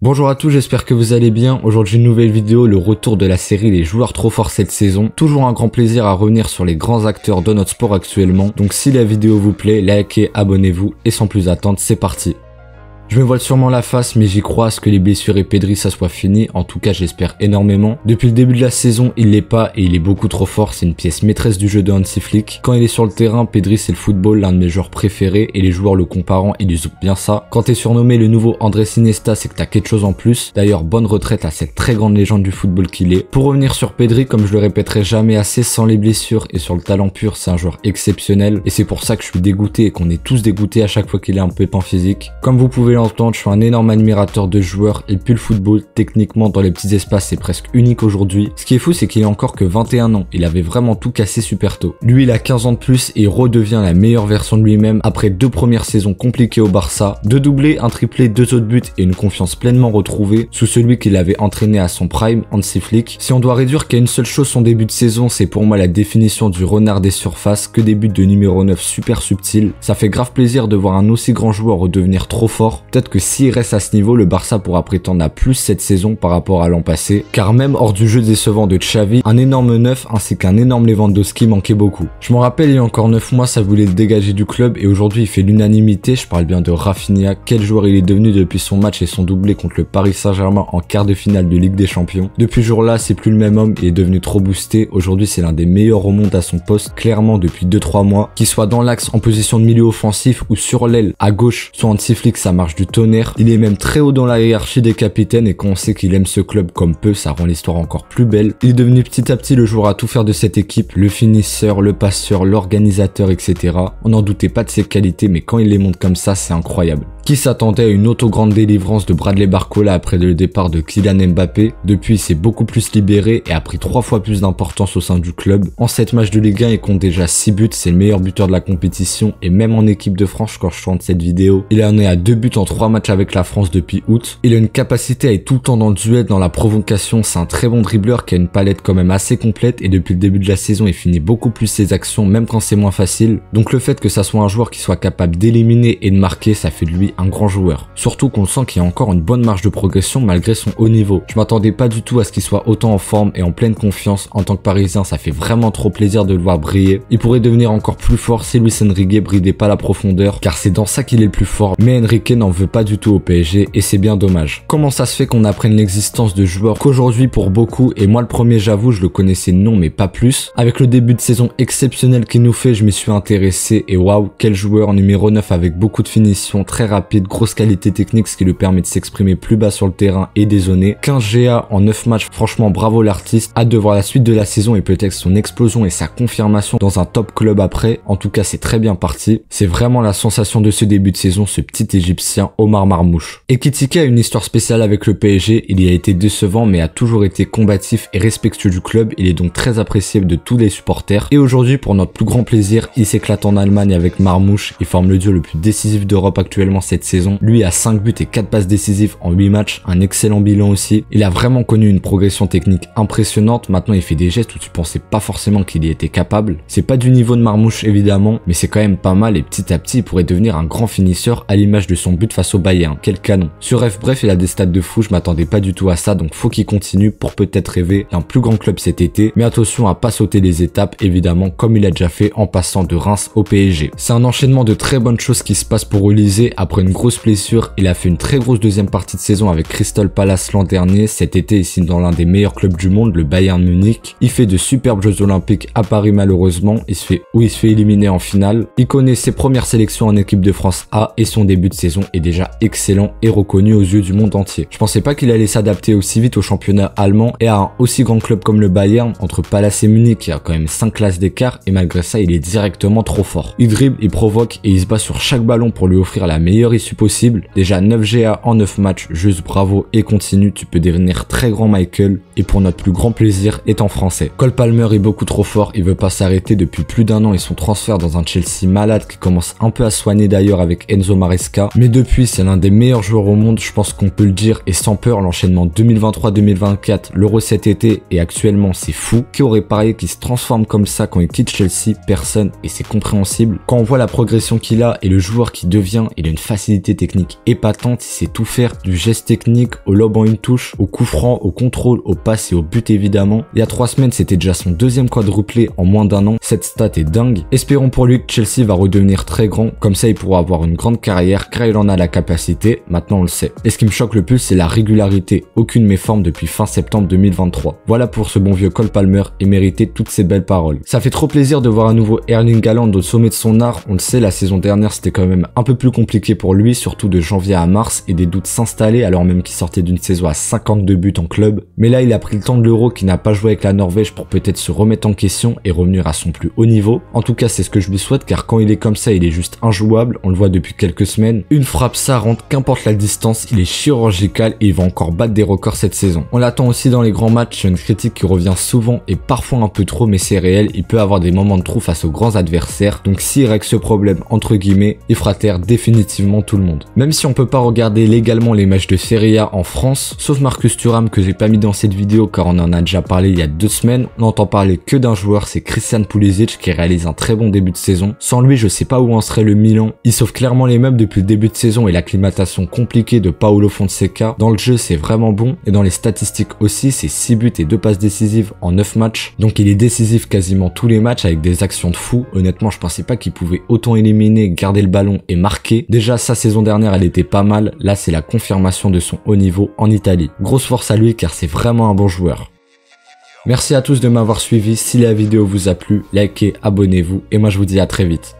Bonjour à tous, j'espère que vous allez bien. Aujourd'hui une nouvelle vidéo, le retour de la série Les joueurs trop forts cette saison. Toujours un grand plaisir à revenir sur les grands acteurs de notre sport actuellement. Donc si la vidéo vous plaît, likez, abonnez-vous et sans plus attendre, c'est parti. Je me voile sûrement la face, mais j'y crois à ce que les blessures et Pedri ça soit fini. En tout cas, j'espère énormément. Depuis le début de la saison, il l'est pas et il est beaucoup trop fort. C'est une pièce maîtresse du jeu de Hansi Flick. Quand il est sur le terrain, Pedri c'est le football, l'un de mes joueurs préférés et les joueurs le comparant, ils usent bien ça. Quand t'es surnommé le nouveau Andrés Iniesta, c'est que t'as quelque chose en plus. D'ailleurs, bonne retraite à cette très grande légende du football qu'il est. Pour revenir sur Pedri, comme je le répéterai jamais assez, sans les blessures et sur le talent pur, c'est un joueur exceptionnel et c'est pour ça que je suis dégoûté et qu'on est tous dégoûtés à chaque fois qu'il est un pépin physique. Comme vous pouvez l'entendre, je suis un énorme admirateur de joueurs et puis le football, techniquement dans les petits espaces, c'est presque unique aujourd'hui. Ce qui est fou, c'est qu'il a encore que 21 ans. Il avait vraiment tout cassé super tôt. Lui, il a 15 ans de plus et redevient la meilleure version de lui-même après 2 premières saisons compliquées au Barça. 2 doublés, un triplé, 2 autres buts et une confiance pleinement retrouvée sous celui qui l'avait entraîné à son prime, Hansi Flick. Si on doit réduire qu'à une seule chose son début de saison, c'est pour moi la définition du renard des surfaces, que des buts de numéro 9 super subtils. Ça fait grave plaisir de voir un aussi grand joueur redevenir trop fort. Peut-être que s'il reste à ce niveau, le Barça pourra prétendre à plus cette saison par rapport à l'an passé, car même hors du jeu décevant de Xavi, un énorme neuf ainsi qu'un énorme Lewandowski manquait beaucoup. Je m'en rappelle, il y a encore 9 mois, ça voulait le dégager du club et aujourd'hui il fait l'unanimité. Je parle bien de Rafinha, quel joueur il est devenu depuis son match et son doublé contre le Paris Saint-Germain en quart de finale de Ligue des Champions. Depuis ce jour-là, c'est plus le même homme, il est devenu trop boosté. Aujourd'hui, c'est l'un des meilleurs au monde à son poste, clairement depuis 2-3 mois. Qu'il soit dans l'axe en position de milieu offensif ou sur l'aile à gauche, soit Hansi Flick, ça marche du tonnerre. Il est même très haut dans la hiérarchie des capitaines et quand on sait qu'il aime ce club comme peu, ça rend l'histoire encore plus belle. Il est devenu petit à petit le joueur à tout faire de cette équipe, le finisseur, le passeur, l'organisateur, etc. On n'en doutait pas de ses qualités, mais quand il les montre comme ça, c'est incroyable. Qui s'attendait à une auto grande délivrance de Bradley Barcola après le départ de Kylian Mbappé? Depuis, il s'est beaucoup plus libéré et a pris 3 fois plus d'importance au sein du club. En 7 matchs de Ligue 1, il compte déjà 6 buts, c'est le meilleur buteur de la compétition et même en équipe de France quand je tourne cette vidéo, il en est à 2 buts en 3 matchs avec la France depuis août. Il a une capacité à être tout le temps dans le duel, dans la provocation, c'est un très bon dribbleur qui a une palette quand même assez complète et depuis le début de la saison, il finit beaucoup plus ses actions même quand c'est moins facile. Donc le fait que ça soit un joueur qui soit capable d'éliminer et de marquer, ça fait de lui un grand joueur. Surtout qu'on sent qu'il y a encore une bonne marge de progression malgré son haut niveau. Je m'attendais pas du tout à ce qu'il soit autant en forme et en pleine confiance. En tant que Parisien, ça fait vraiment trop plaisir de le voir briller. Il pourrait devenir encore plus fort si Luis Enrique bridait pas la profondeur, car c'est dans ça qu'il est le plus fort. Mais Enrique n'en veut pas du tout au PSG et c'est bien dommage. Comment ça se fait qu'on apprenne l'existence de joueurs qu'aujourd'hui pour beaucoup, et moi le premier j'avoue, je le connaissais non mais pas plus. Avec le début de saison exceptionnel qu'il nous fait, je m'y suis intéressé et waouh, quel joueur numéro 9 avec beaucoup de finition, très rapide, grosse qualité technique, ce qui lui permet de s'exprimer plus bas sur le terrain et dézonner. 15 GA en 9 matchs, franchement bravo l'artiste. Hâte de voir la suite de la saison et peut-être son explosion et sa confirmation dans un top club après. En tout cas, c'est très bien parti. C'est vraiment la sensation de ce début de saison, ce petit égyptien Omar Marmouche. Ekitike a une histoire spéciale avec le PSG, il y a été décevant mais a toujours été combatif et respectueux du club, il est donc très apprécié de tous les supporters. Et aujourd'hui, pour notre plus grand plaisir, il s'éclate en Allemagne avec Marmouche, il forme le duo le plus décisif d'Europe actuellement cette saison. Lui a 5 buts et 4 passes décisives en 8 matchs, un excellent bilan aussi. Il a vraiment connu une progression technique impressionnante, maintenant il fait des gestes où tu pensais pas forcément qu'il y était capable. C'est pas du niveau de Marmouche évidemment, mais c'est quand même pas mal et petit à petit il pourrait devenir un grand finisseur à l'image de son but face au Bayern. Quel canon. Sur F bref, il a des stats de fou, je m'attendais pas du tout à ça, donc faut qu'il continue pour peut-être rêver d'un plus grand club cet été, mais attention à pas sauter les étapes évidemment comme il a déjà fait en passant de Reims au PSG. C'est un enchaînement de très bonnes choses qui se passent pour Olysée. Après une grosse blessure, il a fait une très grosse deuxième partie de saison avec Crystal Palace l'an dernier. Cet été, il signe dans l'un des meilleurs clubs du monde, le Bayern Munich. Il fait de superbes Jeux Olympiques à Paris malheureusement. Il se fait éliminer en finale. Il connaît ses premières sélections en équipe de France A et son début de saison est déjà excellent et reconnu aux yeux du monde entier. Je pensais pas qu'il allait s'adapter aussi vite au championnat allemand et à un aussi grand club comme le Bayern. Entre Palace et Munich, il y a quand même 5 classes d'écart et malgré ça, il est directement trop fort. Il dribble, il provoque et il se bat sur chaque ballon pour lui offrir la meilleure issue possible. Déjà 9 GA en 9 matchs, juste bravo et continue, tu peux devenir très grand Michael et pour notre plus grand plaisir étant français. Cole Palmer est beaucoup trop fort, il veut pas s'arrêter depuis plus d'1 an et son transfert dans un Chelsea malade qui commence un peu à soigner d'ailleurs avec Enzo Maresca, mais depuis c'est l'un des meilleurs joueurs au monde, je pense qu'on peut le dire et sans peur. L'enchaînement 2023-2024, l'Euro cet été et actuellement c'est fou. Qui aurait parié qu'il se transforme comme ça quand il quitte Chelsea? Personne, et c'est compréhensible. Quand on voit la progression qu'il a et le joueur qui devient, il a une facilité facilité technique épatante, il sait tout faire, du geste technique au lob en une touche, au coup franc, au contrôle, au pass et au but évidemment. Il y a 3 semaines, c'était déjà son deuxième quadruplé en moins d'un an, cette stat est dingue. Espérons pour lui que Chelsea va redevenir très grand, comme ça il pourra avoir une grande carrière car il en a la capacité, maintenant on le sait. Et ce qui me choque le plus, c'est la régularité, aucune méforme depuis fin septembre 2023. Voilà pour ce bon vieux Cole Palmer et mériter toutes ces belles paroles. Ça fait trop plaisir de voir à nouveau Erling Haaland au sommet de son art, on le sait, la saison dernière c'était quand même un peu plus compliqué pour lui, surtout de janvier à mars, et des doutes s'installaient alors même qu'il sortait d'une saison à 52 buts en club. Mais là il a pris le temps de l'Euro qui n'a pas joué avec la Norvège pour peut-être se remettre en question et revenir à son plus haut niveau. En tout cas c'est ce que je lui souhaite car quand il est comme ça il est juste injouable, on le voit depuis quelques semaines. Une frappe ça rentre, qu'importe la distance, il est chirurgical et il va encore battre des records cette saison. On l'attend aussi dans les grands matchs, une critique qui revient souvent et parfois un peu trop mais c'est réel, il peut avoir des moments de trou face aux grands adversaires, donc s'il règle ce problème entre guillemets, il fera taire définitivement tout le monde. Même si on peut pas regarder légalement les matchs de Serie A en France, sauf Marcus Thuram que j'ai pas mis dans cette vidéo car on en a déjà parlé il y a 2 semaines, on n'entend parler que d'un joueur, c'est Christian Pulisic qui réalise un très bon début de saison. Sans lui je sais pas où en serait le Milan, il sauve clairement les meubles depuis le début de saison et l'acclimatation compliquée de Paulo Fonseca. Dans le jeu c'est vraiment bon et dans les statistiques aussi, c'est 6 buts et 2 passes décisives en 9 matchs, donc il est décisif quasiment tous les matchs avec des actions de fou. Honnêtement je pensais pas qu'il pouvait autant éliminer, garder le ballon et marquer. Déjà sa saison dernière elle était pas mal, là c'est la confirmation de son haut niveau en Italie. Grosse force à lui car c'est vraiment un bon joueur. Merci à tous de m'avoir suivi, si la vidéo vous a plu, likez, abonnez-vous et moi je vous dis à très vite.